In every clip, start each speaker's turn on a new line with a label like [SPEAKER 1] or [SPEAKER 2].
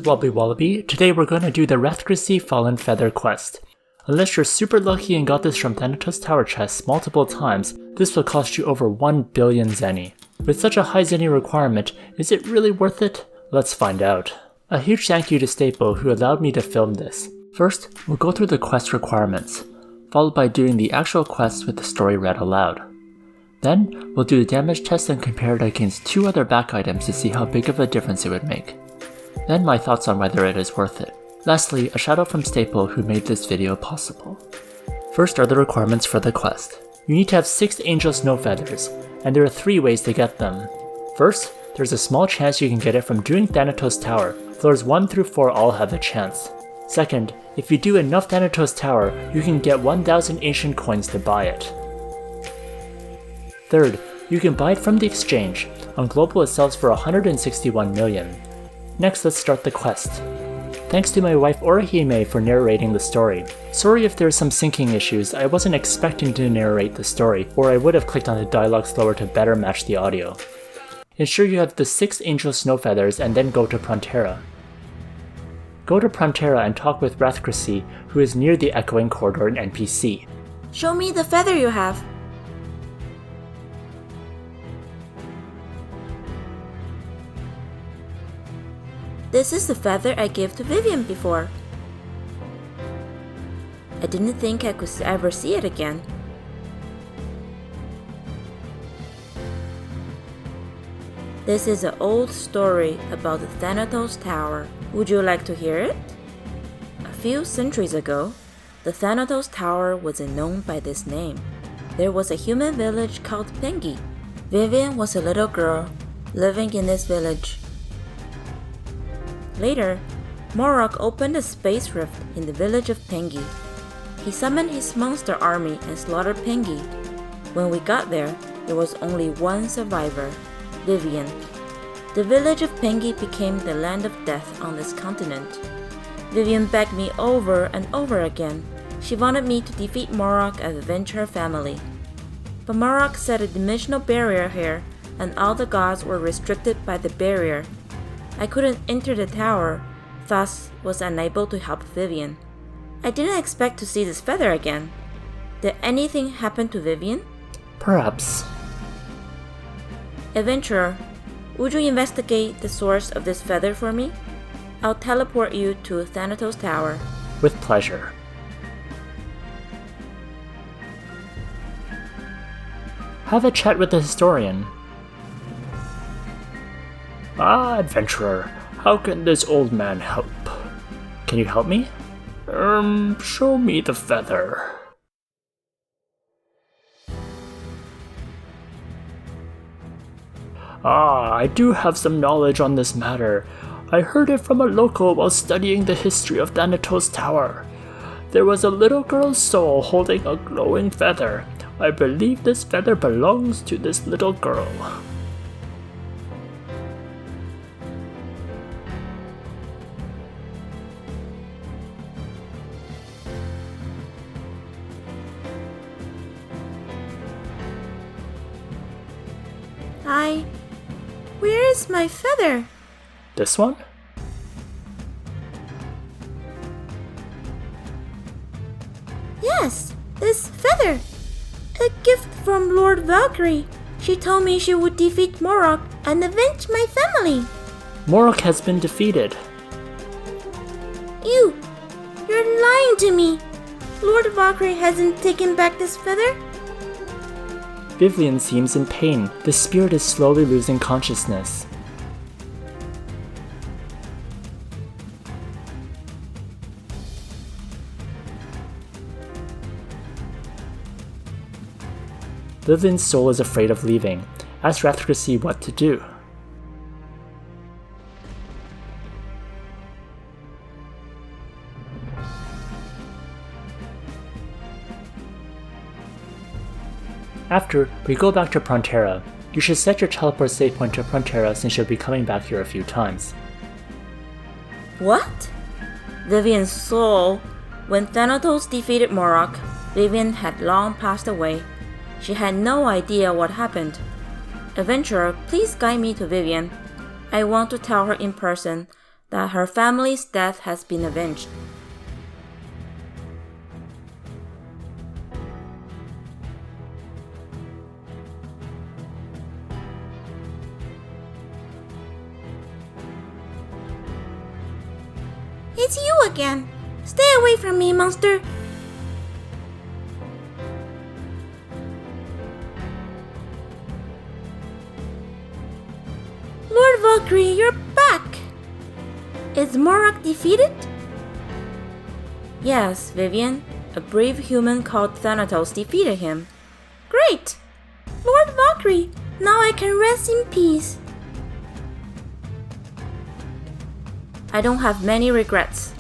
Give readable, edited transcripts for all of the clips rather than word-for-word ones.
[SPEAKER 1] is Wobbly Wallaby. Today we're going to do the Rathgricy Fallen Feather quest. Unless you're super lucky and got this from Thanatos Tower chests multiple times, this will cost you over 1 billion zeny. With such a high zeny requirement, is it really worth it? Let's find out. A huge thank you to Staple who allowed me to film this. First, we'll go through the quest requirements, followed by doing the actual quest with the story read aloud. Then, we'll do the damage test and compare it against 2 other back items to see how big of a difference it would make. Then my thoughts on whether it is worth it. Lastly, a shout out from Staple who made this video possible. First are the requirements for the quest. You need to have 6 angel snow feathers, and there are 3 ways to get them. First, there's a small chance you can get it from doing Thanatos Tower. Floors 1 through 4 all have a chance. Second, if you do enough Thanatos Tower, you can get 1000 ancient coins to buy it. Third, you can buy it from the exchange. On Global it sells for 161 million. Next, let's start the quest. Thanks to my wife Orihime for narrating the story. Sorry if there's some syncing issues, I wasn't expecting to narrate the story, or I would have clicked on the dialogue slower to better match the audio. Ensure you have the 6 angel snow feathers and then go to Prontera. Go to Prontera and talk with Rathgricy, who is near the Echoing Corridor in NPC.
[SPEAKER 2] Show me the feather you have. This is the feather I gave to Vivian before. I didn't think I could ever see it again. This is an old story about the Thanatos Tower. Would you like to hear it? A few centuries ago, the Thanatos Tower wasn't known by this name. There was a human village called Pengi. Vivian was a little girl living in this village. Later, Morok opened a space rift in the village of Pengi. He summoned his monster army and slaughtered Pengi. When we got there was only one survivor, Vivian. The village of Pengi became the land of death on this continent. Vivian begged me over and over again. She wanted me to defeat Morok and avenge her family. But Morok set a dimensional barrier here, and all the gods were restricted by the barrier. I couldn't enter the tower, thus was unable to help Vivian. I didn't expect to see this feather again. Did anything happen to Vivian?
[SPEAKER 1] Perhaps.
[SPEAKER 2] Adventurer, would you investigate the source of this feather for me? I'll teleport you to Thanatos Tower.
[SPEAKER 1] With pleasure. Have a chat with the historian. Ah, adventurer, how can this old man help? Can you help me? Show me the feather. Ah, I do have some knowledge on this matter. I heard it from a local while studying the history of Thanatos Tower. There was a little girl's soul holding a glowing feather. I believe this feather belongs to this little girl.
[SPEAKER 2] Where is my feather?
[SPEAKER 1] This one?
[SPEAKER 2] Yes, this feather. A gift from Lord Valkyrie. She told me she would defeat Morok and avenge my family.
[SPEAKER 1] Morok has been defeated.
[SPEAKER 2] You're lying to me. Lord Valkyrie hasn't taken back this feather.
[SPEAKER 1] Vivian seems in pain. The spirit is slowly losing consciousness. Vivian's soul is afraid of leaving. Ask Rathgricy what to do. After, we go back to Prontera. You should set your teleport save point to Prontera since you'll be coming back here a few times.
[SPEAKER 2] What? Vivian's soul. When Thanatos defeated Morok, Vivian had long passed away. She had no idea what happened. Adventurer, please guide me to Vivian. I want to tell her in person that her family's death has been avenged. It's you again! Stay away from me, monster! Lord Valkyrie, you're back! Is Morak defeated? Yes, Vivian. A brave human called Thanatos defeated him. Great! Lord Valkyrie, now I can rest in peace. I don't have many regrets.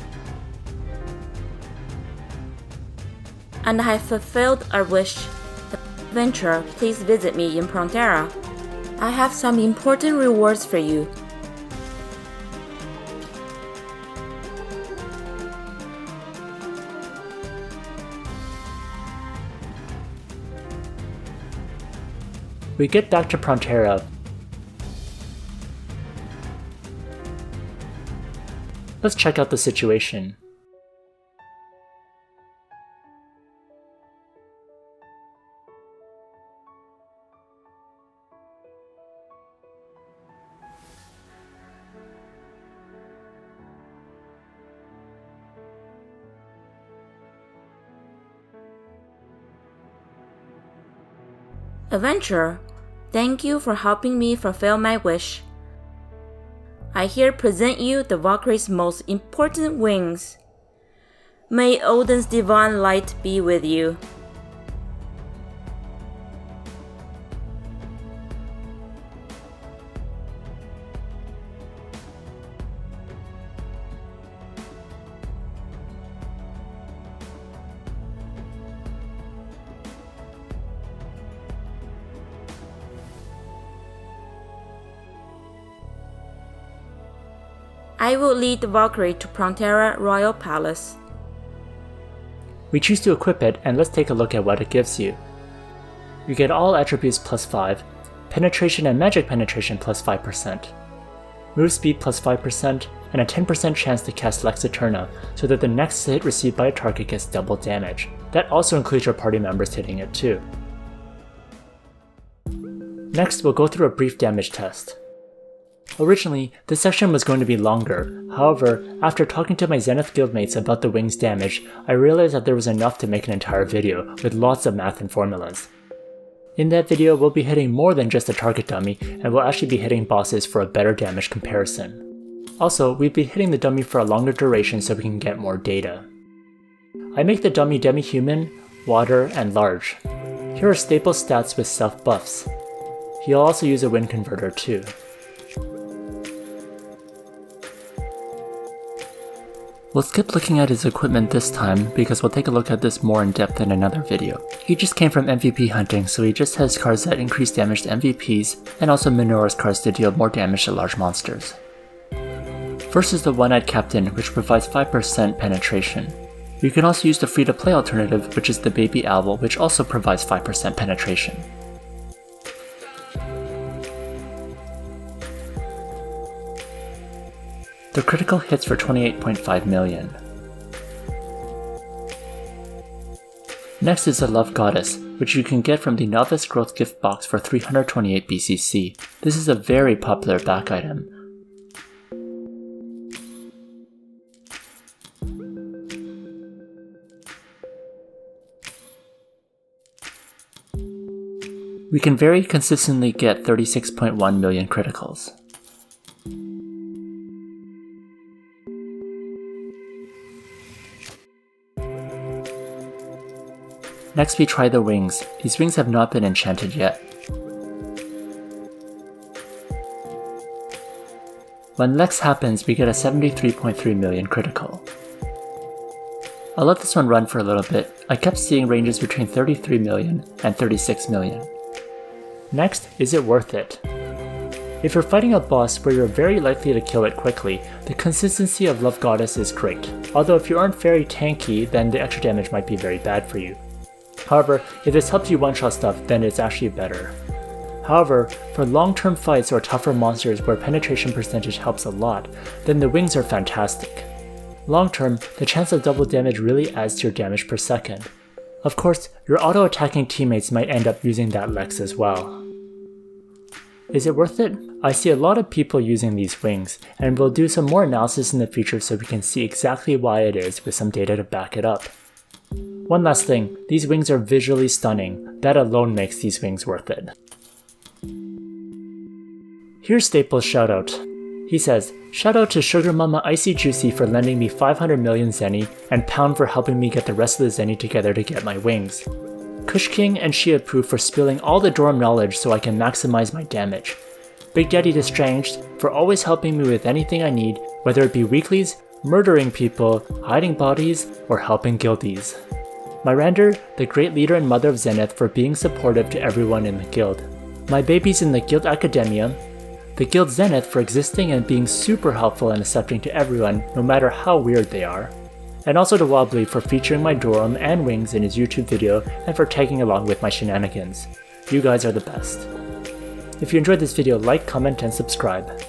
[SPEAKER 2] And I have fulfilled our wish. Adventurer, please visit me in Prontera. I have some important rewards for you.
[SPEAKER 1] We get back to Prontera. Let's check out the situation.
[SPEAKER 2] Adventurer, thank you for helping me fulfill my wish. I here present you the Valkyrie's most important wings. May Odin's divine light be with you. I will lead the Valkyrie to Prontera Royal Palace.
[SPEAKER 1] We choose to equip it, and let's take a look at what it gives you. You get all attributes plus 5, penetration and magic penetration plus 5%, move speed plus 5%, and a 10% chance to cast Lex Eterna, so that the next hit received by a target gets double damage. That also includes your party members hitting it too. Next, we'll go through a brief damage test. Originally, this section was going to be longer, however, after talking to my Zenith guildmates about the wing's damage, I realized that there was enough to make an entire video, with lots of math and formulas. In that video, we'll be hitting more than just a target dummy, and we'll actually be hitting bosses for a better damage comparison. Also, we'll be hitting the dummy for a longer duration so we can get more data. I make the dummy demi-human, water, and large. Here are staple stats with self-buffs. He'll also use a wind converter too. We'll skip looking at his equipment this time because we'll take a look at this more in depth in another video. He just came from MVP hunting, so he just has cards that increase damage to MVPs, and also Minora's cards to deal more damage to large monsters. First is the One-Eyed Captain, which provides 5% penetration. You can also use the free-to-play alternative, which is the Baby Owl, which also provides 5% penetration. The critical hits for 28.5 million. Next is the Love Goddess, which you can get from the Novice Growth gift box for 328 BCC. This is a very popular back item. We can very consistently get 36.1 million criticals. Next we try the wings. These wings have not been enchanted yet. When Lex happens, we get a 73.3 million critical. I'll let this one run for a little bit. I kept seeing ranges between 33 million and 36 million. Next, is it worth it? If you're fighting a boss where you're very likely to kill it quickly, the consistency of Love Goddess is great. Although if you aren't very tanky, then the extra damage might be very bad for you. However, if this helps you one-shot stuff, then it's actually better. However, for long-term fights or tougher monsters where penetration percentage helps a lot, then the wings are fantastic. Long-term, the chance of double damage really adds to your damage per second. Of course, your auto-attacking teammates might end up using that Lex as well. Is it worth it? I see a lot of people using these wings, and we'll do some more analysis in the future so we can see exactly why it is with some data to back it up. One last thing, these wings are visually stunning. That alone makes these wings worth it. Here's Staples' shoutout. He says, "Shoutout to Sugar Mama Icy Juicy for lending me 500 million zeny, and Pound for helping me get the rest of the zeny together to get my wings. Kush King and Shia Poo for spilling all the dorm knowledge so I can maximize my damage. Big Daddy Destranged for always helping me with anything I need, whether it be weeklies, murdering people, hiding bodies, or helping guildies. Myrander, the great leader and mother of Zenith, for being supportive to everyone in the guild. My babies in the Guild Academia, the Guild Zenith for existing and being super helpful and accepting to everyone, no matter how weird they are. And also to Wobbly for featuring my Dorum and wings in his YouTube video and for tagging along with my shenanigans. You guys are the best. If you enjoyed this video, like, comment, and subscribe.